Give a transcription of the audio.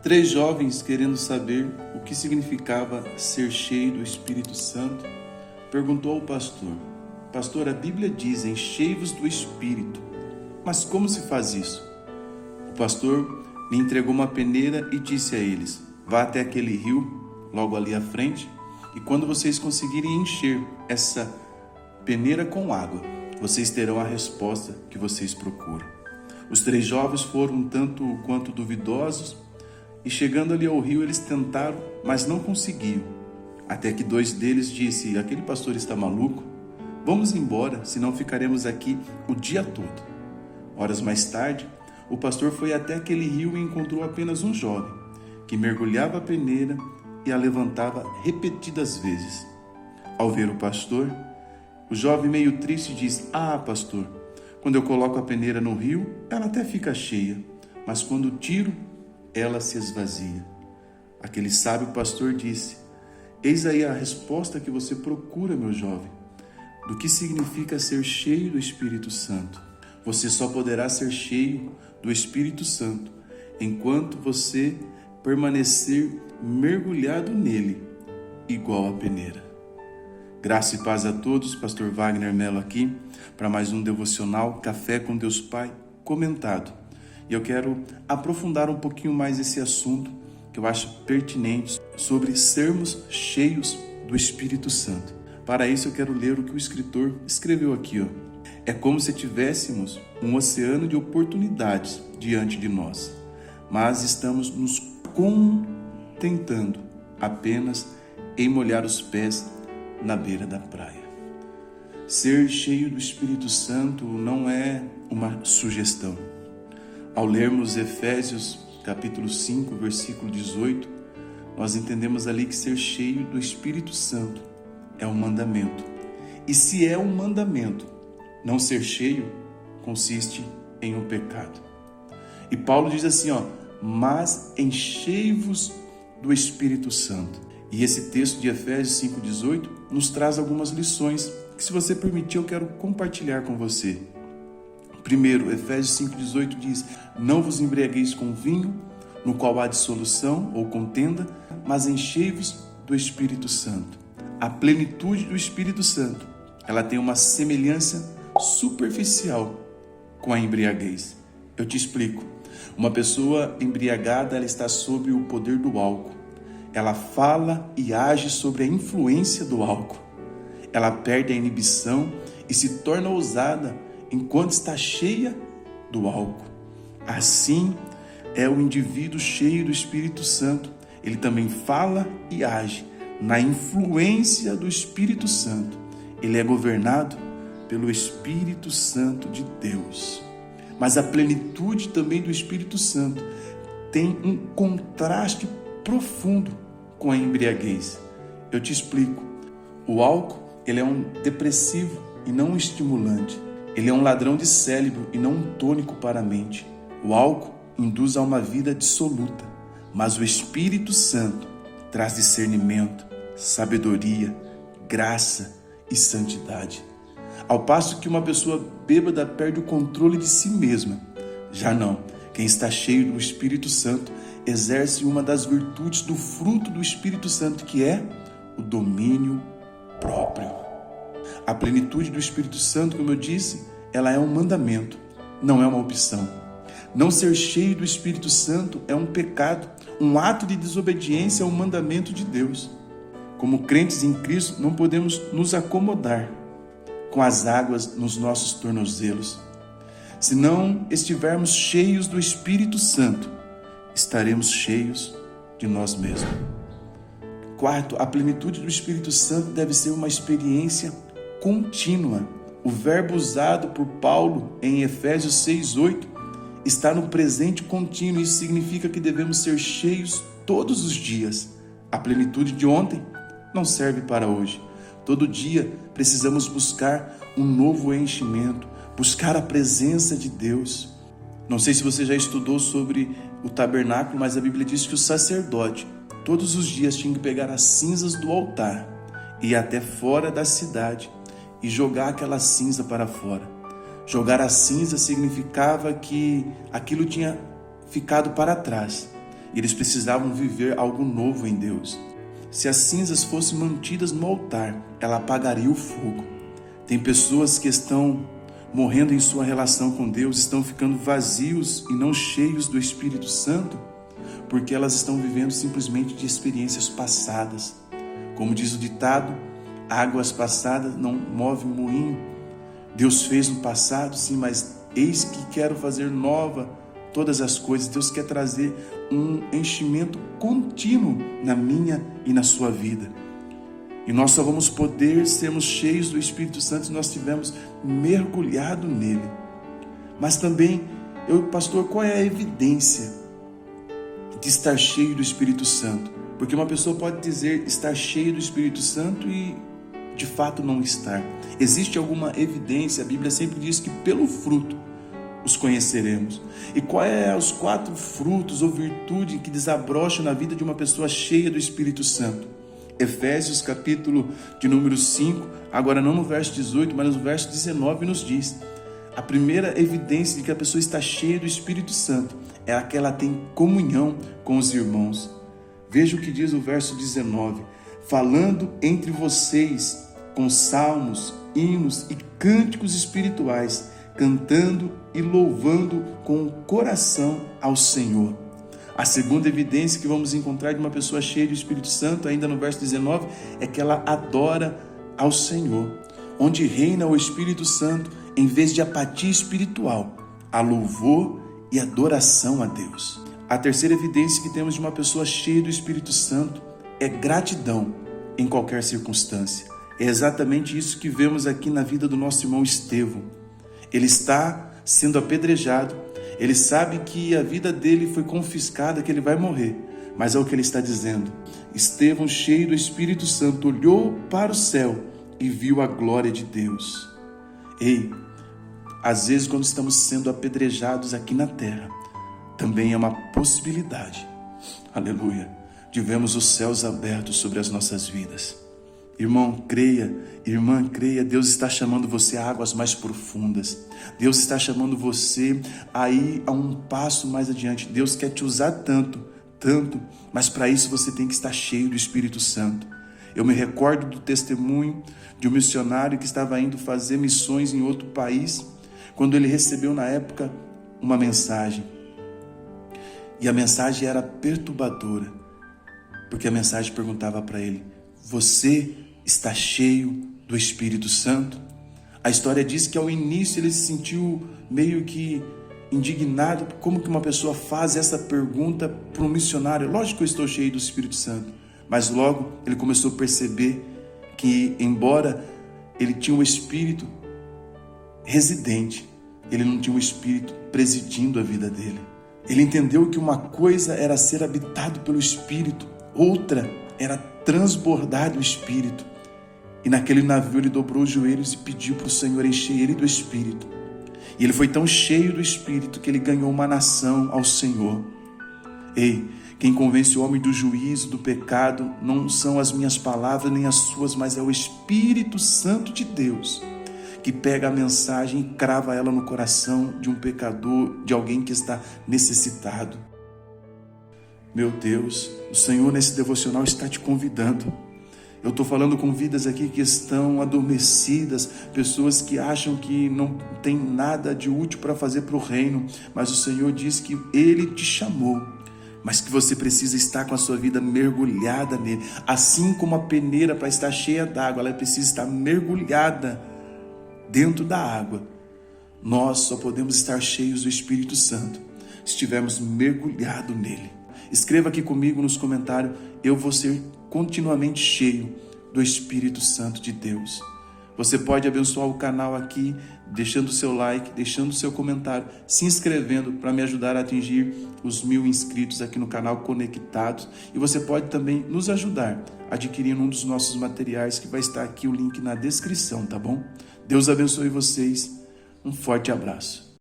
Três jovens, querendo saber o que significava ser cheio do Espírito Santo, perguntou ao pastor: Pastor, a Bíblia diz, enchei-vos do Espírito, mas como se faz isso? O pastor lhe entregou uma peneira e disse a eles: vá até aquele rio, logo ali à frente, e quando vocês conseguirem encher essa peneira com água, vocês terão a resposta que vocês procuram. Os três jovens foram um tanto quanto duvidosos, e chegando ali ao rio, eles tentaram, mas não conseguiam. Até que dois deles disse: aquele pastor está maluco? Vamos embora, senão ficaremos aqui o dia todo. Horas mais tarde, o pastor foi até aquele rio e encontrou apenas um jovem, que mergulhava a peneira e a levantava repetidas vezes. Ao ver o pastor, o jovem meio triste disse: pastor, quando eu coloco a peneira no rio, ela até fica cheia, mas quando tiro, ela se esvazia. Aquele sábio pastor disse: eis aí a resposta que você procura, meu jovem, do que significa ser cheio do Espírito Santo. Você só poderá ser cheio do Espírito Santo enquanto você permanecer mergulhado nele, igual a peneira. Graça e paz a todos, pastor Wagner Mello aqui, para mais um devocional Café com Deus Pai comentado. E eu quero aprofundar um pouquinho mais esse assunto que eu acho pertinente sobre sermos cheios do Espírito Santo. Para isso eu quero ler o que o escritor escreveu aqui. É como se tivéssemos um oceano de oportunidades diante de nós, mas estamos nos contentando apenas em molhar os pés na beira da praia. Ser cheio do Espírito Santo não é uma sugestão. Ao lermos Efésios capítulo 5, versículo 18, nós entendemos ali que ser cheio do Espírito Santo é um mandamento. E se é um mandamento, não ser cheio consiste em um pecado. E Paulo diz assim, mas enchei-vos do Espírito Santo. E esse texto de Efésios 5,18 nos traz algumas lições que, se você permitir, eu quero compartilhar com você. Primeiro, Efésios 5,18 diz: não vos embriagueis com vinho, no qual há dissolução ou contenda, mas enchei-vos do Espírito Santo. A plenitude do Espírito Santo, ela tem uma semelhança superficial com a embriaguez. Eu te explico. Uma pessoa embriagada, ela está sob o poder do álcool. Ela fala e age sobre a influência do álcool. Ela perde a inibição e se torna ousada enquanto está cheia do álcool. Assim é o indivíduo cheio do Espírito Santo. Ele também fala e age na influência do Espírito Santo. Ele é governado pelo Espírito Santo de Deus. Mas a plenitude também do Espírito Santo tem um contraste profundo com a embriaguez. Eu te explico. O álcool, ele é um depressivo e não um estimulante. Ele é um ladrão de cérebro e não um tônico para a mente. O álcool induz a uma vida dissoluta, mas o Espírito Santo traz discernimento, sabedoria, graça e santidade. Ao passo que uma pessoa bêbada perde o controle de si mesma. Já não, quem está cheio do Espírito Santo exerce uma das virtudes do fruto do Espírito Santo, que é o domínio próprio. A plenitude do Espírito Santo, como eu disse, ela é um mandamento, não é uma opção. Não ser cheio do Espírito Santo é um pecado, um ato de desobediência ao mandamento de Deus. Como crentes em Cristo, não podemos nos acomodar com as águas nos nossos tornozelos. Se não estivermos cheios do Espírito Santo, estaremos cheios de nós mesmos. Quarto, a plenitude do Espírito Santo deve ser uma experiência contínua. O verbo usado por Paulo em Efésios 6,8 está no presente contínuo. Isso significa que devemos ser cheios todos os dias. A plenitude de ontem não serve para hoje. Todo dia precisamos buscar um novo enchimento, buscar a presença de Deus. Não sei se você já estudou sobre o tabernáculo, mas a Bíblia diz que o sacerdote todos os dias tinha que pegar as cinzas do altar e ir até fora da cidade e jogar aquela cinza para fora. Jogar a cinza significava que aquilo tinha ficado para trás. e eles precisavam viver algo novo em Deus. Se as cinzas fossem mantidas no altar, ela apagaria o fogo. Tem pessoas que estão morrendo em sua relação com Deus, estão ficando vazios e não cheios do Espírito Santo, porque elas estão vivendo simplesmente de experiências passadas. Como diz o ditado, águas passadas não movem moinho. Deus fez no passado, sim, mas eis que quero fazer nova todas as coisas. Deus quer trazer um enchimento contínuo na minha e na sua vida. E nós só vamos poder sermos cheios do Espírito Santo se nós estivermos mergulhado nele. Mas também, pastor, qual é a evidência de estar cheio do Espírito Santo? Porque uma pessoa pode dizer estar cheio do Espírito Santo e de fato não estar. Existe alguma evidência? A Bíblia sempre diz que pelo fruto os conheceremos. E qual é os 4 frutos ou virtude que desabrocham na vida de uma pessoa cheia do Espírito Santo? Efésios capítulo de número 5, agora não no verso 18, mas no verso 19 nos diz: a primeira evidência de que a pessoa está cheia do Espírito Santo é a que ela tem comunhão com os irmãos. Veja o que diz o verso 19: falando entre vocês com salmos, hinos e cânticos espirituais, cantando e louvando com o coração ao Senhor. A segunda evidência que vamos encontrar de uma pessoa cheia do Espírito Santo, ainda no verso 19, é que ela adora ao Senhor. Onde reina o Espírito Santo, em vez de apatia espiritual, há louvor e adoração a Deus. A terceira evidência que temos de uma pessoa cheia do Espírito Santo é gratidão em qualquer circunstância. É exatamente isso que vemos aqui na vida do nosso irmão Estevão. Ele está sendo apedrejado, ele sabe que a vida dele foi confiscada, que ele vai morrer, mas é o que ele está dizendo. Estevão, cheio do Espírito Santo, olhou para o céu e viu a glória de Deus. Ei, às vezes quando estamos sendo apedrejados aqui na terra, também é uma possibilidade, aleluia, de vermos os céus abertos sobre as nossas vidas. Irmão, creia, irmã, creia, Deus está chamando você a águas mais profundas. Deus está chamando você a ir a um passo mais adiante. Deus quer te usar tanto, mas para isso você tem que estar cheio do Espírito Santo. Eu me recordo do testemunho de um missionário que estava indo fazer missões em outro país, quando ele recebeu na época uma mensagem. E a mensagem era perturbadora, porque a mensagem perguntava para ele: você está cheio do Espírito Santo? A história diz que ao início ele se sentiu meio que indignado. Como que uma pessoa faz essa pergunta para um missionário? Lógico que eu estou cheio do Espírito Santo. Mas logo ele começou a perceber que, embora ele tinha um Espírito residente, ele não tinha um Espírito presidindo a vida dele. Ele entendeu que uma coisa era ser habitado pelo Espírito, outra era transbordar do Espírito. E naquele navio ele dobrou os joelhos e pediu para o Senhor encher ele do Espírito. E ele foi tão cheio do Espírito que ele ganhou uma nação ao Senhor. Ei, quem convence o homem do juízo, do pecado, não são as minhas palavras nem as suas, mas é o Espírito Santo de Deus, que pega a mensagem e crava ela no coração de um pecador, de alguém que está necessitado. Meu Deus, o Senhor nesse devocional está te convidando. Eu estou falando com vidas aqui que estão adormecidas, pessoas que acham que não tem nada de útil para fazer para o reino, mas o Senhor diz que Ele te chamou, mas que você precisa estar com a sua vida mergulhada nele. Assim como a peneira, para estar cheia d'água, ela precisa estar mergulhada dentro da água. Nós só podemos estar cheios do Espírito Santo se estivermos mergulhados nele. Escreva aqui comigo nos comentários: eu vou ser continuamente cheio do Espírito Santo de Deus. Você pode abençoar o canal aqui, deixando o seu like, deixando o seu comentário, se inscrevendo para me ajudar a atingir os 1000 inscritos aqui no canal Conectados. E você pode também nos ajudar adquirindo um dos nossos materiais, que vai estar aqui o link na descrição, tá bom? Deus abençoe vocês. Um forte abraço.